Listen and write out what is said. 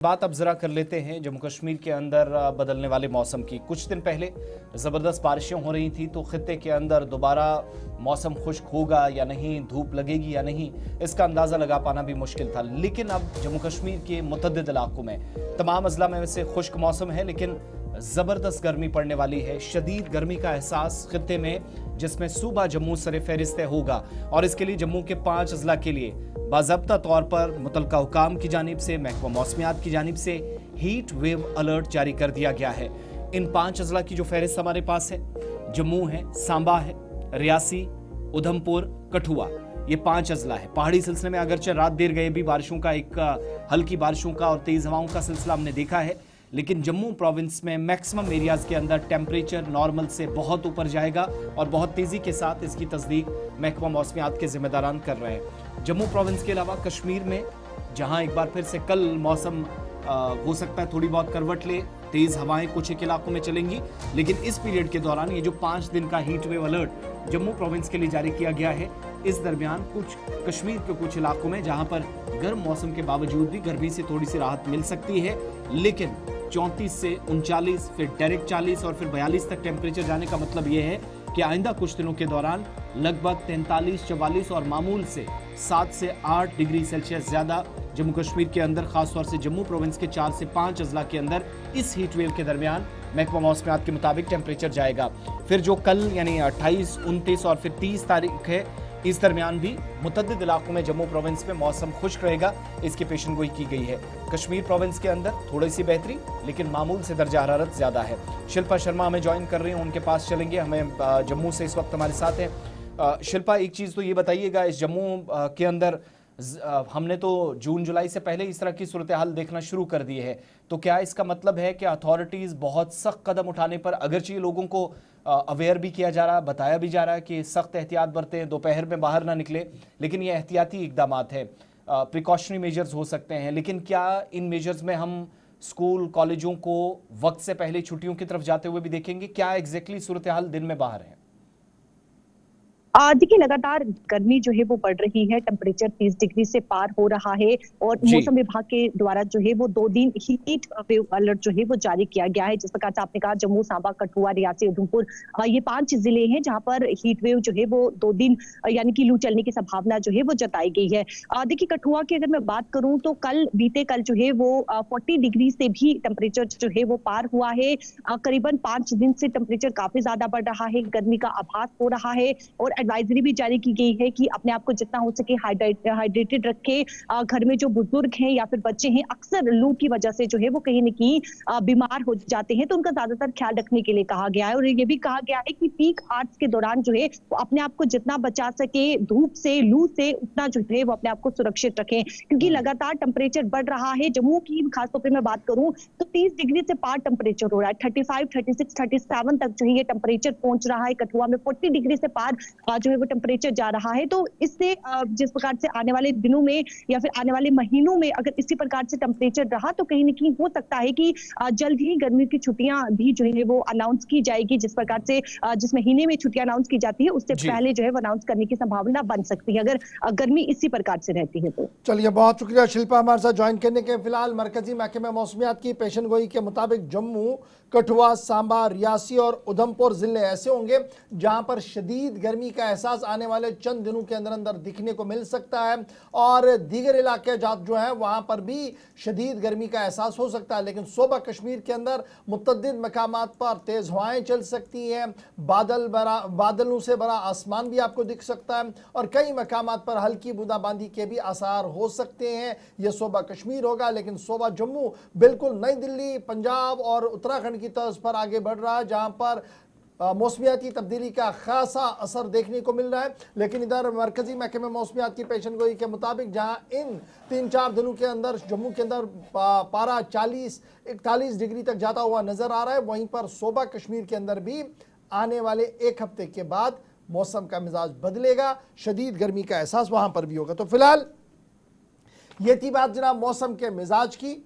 बात अब जरा कर लेते हैं जम्मू कश्मीर के अंदर बदलने वाले मौसम की। कुछ दिन पहले ज़बरदस्त बारिशें हो रही थी, तो खित्ते के अंदर दोबारा मौसम खुश्क होगा या नहीं, धूप लगेगी या नहीं, इसका अंदाज़ा लगा पाना भी मुश्किल था। लेकिन अब जम्मू कश्मीर के मुतअद्दिद इलाकों में, तमाम अजला में वैसे खुश्क मौसम है, लेकिन ज़बरदस्त गर्मी पड़ने वाली है। शदीद गर्मी का एहसास खित्ते में, जिसमें सूबा जम्मू सरे फहरिस्त होगा, और इसके लिए जम्मू के 5 अजला के लिए बाज़ाब्ता तौर पर मुतल्लिका हुकाम की जानिब से, महकमा मौसमियात की जानिब से हीट वेव अलर्ट जारी कर दिया गया है। इन 5 अजला की जो फहरिस्त हमारे पास है, जम्मू है, सांबा है, रियासी, उधमपुर, कठुआ, ये 5 अजला है। पहाड़ी सिलसिले में अगरचे रात देर गए भी बारिशों का, एक हल्की बारिशों का और तेज हवाओं का सिलसिला हमने देखा है, लेकिन जम्मू प्रोविंस में मैक्सिमम एरियाज के अंदर टेम्परेचर नॉर्मल से बहुत ऊपर जाएगा और बहुत तेजी के साथ इसकी तस्दीक महकमा मौसमियात के जिम्मेदारान कर रहे हैं। जम्मू प्रोविंस के अलावा कश्मीर में, जहां एक बार फिर से कल मौसम हो सकता है थोड़ी बहुत करवट ले, तेज हवाएं कुछ एक इलाकों में चलेंगी, लेकिन इस पीरियड के दौरान ये जो 5 दिन का heat wave alert Jammu province के लिए जारी किया गया है, इस दरमियान कुछ कश्मीर के कुछ इलाकों में जहां पर गर्म मौसम के बावजूद भी गर्मी से थोड़ी सी राहत मिल सकती है, लेकिन 34 से 39, फिर डायरेक्ट 40 और फिर 42 तक टेम्परेचर जाने का मतलब यह है कि आइंदा कुछ दिनों के दौरान लगभग 43, 44 और मामूल से 7 से 8 डिग्री सेल्सियस ज्यादा जम्मू कश्मीर के अंदर, खासतौर से जम्मू प्रोविंस के 4 से 5 अजला के अंदर इस हीट वेव के दरमियान महकमा मौसमियात के मुताबिक टेम्परेचर जाएगा। फिर जो कल यानी 28, 29 और फिर 30 तारीख है, इस दरमियान भी मुतअद्दिद इलाकों में जम्मू प्रोविंस में मौसम खुश्क रहेगा, इसकी पेशनगोई की गई है। कश्मीर प्रोविंस के अंदर थोड़ी सी बेहतरी, लेकिन मामूल से दर्जा हरारत ज्यादा है। शिल्पा शर्मा हमें ज्वाइन कर रही हैं, उनके पास चलेंगे। हमें जम्मू से इस वक्त हमारे साथ हैं। शिल्पा, एक चीज़ तो ये बताइएगा, इस जम्मू के अंदर हमने तो जून जुलाई से पहले इस तरह की सूरत हाल देखना शुरू कर दी है, तो क्या इसका मतलब है कि अथॉरिटीज़ बहुत सख्त कदम उठाने पर, अगरचे लोगों को अवेयर भी किया जा रहा, बताया भी जा रहा है कि सख्त एहतियात बरतें, दोपहर में बाहर ना निकले, लेकिन ये एहतियाती इकदामात है, प्रिकॉशनरी मेजर्स हो सकते हैं, लेकिन क्या इन मेजर्स में हम स्कूल कॉलेजों को वक्त से पहले छुट्टियों की तरफ जाते हुए भी देखेंगे? क्या एग्जैक्टली सूरत हाल दिन में बाहर है? देखिए, लगातार गर्मी जो है वो बढ़ रही है, टेम्परेचर 30 डिग्री से पार हो रहा है और जी। मौसम विभाग के द्वारा जो है वो 2 दिन हीट वेव अलर्ट जो है वो जारी किया गया है। जिस प्रकार से आपने कहा, जम्मू, सांबा, कठुआ, रियासी, उधमपुर, ये 5 जिले हैं जहां पर हीट वेव जो है वो 2 दिन यानी कि लू चलने की संभावना जो है वो जताई गई है। देखिए, कठुआ की अगर मैं बात करूं तो बीते कल जो है वो 40 डिग्री से भी टेम्परेचर जो है वो पार हुआ है। करीबन 5 दिन से टेम्परेचर काफी ज्यादा बढ़ रहा है, गर्मी का आभास हो रहा है और एडवाइजरी भी जारी की गई है कि अपने आप को जितना हो सके हाइड्रेटेड रखे। घर में जो बुजुर्ग हैं या फिर बच्चे हैं, अक्सर लू की वजह से जो है वो कहीं न कहीं बीमार हो जाते हैं, तो उनका ज्यादातर ख्याल रखने के लिए कहा गया है। और ये भी कहा गया है कि पीक आवर्स के दौरान जो है वो अपने आप को जितना बचा सके धूप से, लू से, उतना जो है वो अपने आप को सुरक्षित रखें, क्योंकि लगातार टेम्परेचर बढ़ रहा है। जम्मू की खासतौर पर मैं बात करूं तो 30 डिग्री से पार टेम्परेचर हो रहा है, 35, 36, 37 तक जो है ये टेम्परेचर पहुंच रहा है। कठुआ में 40 डिग्री से पार जो है वो टेम्परेचर जा रहा है। तो इससे जिस प्रकार से आने वाले दिनों में या फिर आने वाले महीनों में अगर इसी प्रकार से टेम्परेचर रहा तो कहीं न कहीं हो सकता है कि जल्द ही गर्मी की छुट्टियां भी जो है वो अनाउंस की जाएगी। जिस प्रकार से जिस महीने में छुट्टियां अनाउंस की जाती है, उससे जी। पहले जो है वो अनाउंस करने की संभावना बन सकती है, अगर गर्मी इसी प्रकार से रहती है तो। चलिए, बहुत शुक्रिया शिल्पा हमारे साथ ज्वाइन करने के। फिलहाल मरकजी महकमे मौसमियात की पेशनगोई के मुताबिक जम्मू, कठुआ, सांबा, रियासी और उधमपुर जिले ऐसे होंगे जहां पर शदीद गर्मी का एहसास आने वाले चंद दिनों के अंदर अंदर दिखने को मिल सकता है, और दीगर इलाके जो हैं वहां पर भी शदीद गर्मी का एहसास हो सकता है। लेकिन सूबा कश्मीर के अंदर मुतअद्दिद मकामात पर तेज हवाएं चल सकती हैं, बादलों से भरा आसमान भी आपको दिख सकता है, और कई मकामात पर हल्की बूंदाबांदी के भी आसार हो सकते हैं। यह सूबा कश्मीर होगा, लेकिन सूबा जम्मू बिल्कुल नई दिल्ली, पंजाब और उत्तराखंड की तर्ज पर आगे बढ़ रहा है, जहां पर मौसमियाती तब्दीली का खासा असर देखने को मिल रहा है। लेकिन इधर मरकजी महकमे मौसमियात की पेशनगोई के मुताबिक जहां इन 3-4 दिनों के अंदर जम्मू के अंदर पारा 40-41 डिग्री तक जाता हुआ नजर आ रहा है, वहीं पर सूबा कश्मीर के अंदर भी आने वाले एक हफ्ते के बाद मौसम का मिजाज बदलेगा, शदीद गर्मी का एहसास वहां पर भी होगा। तो फिलहाल ये थी बात जनाब मौसम के मिजाज की।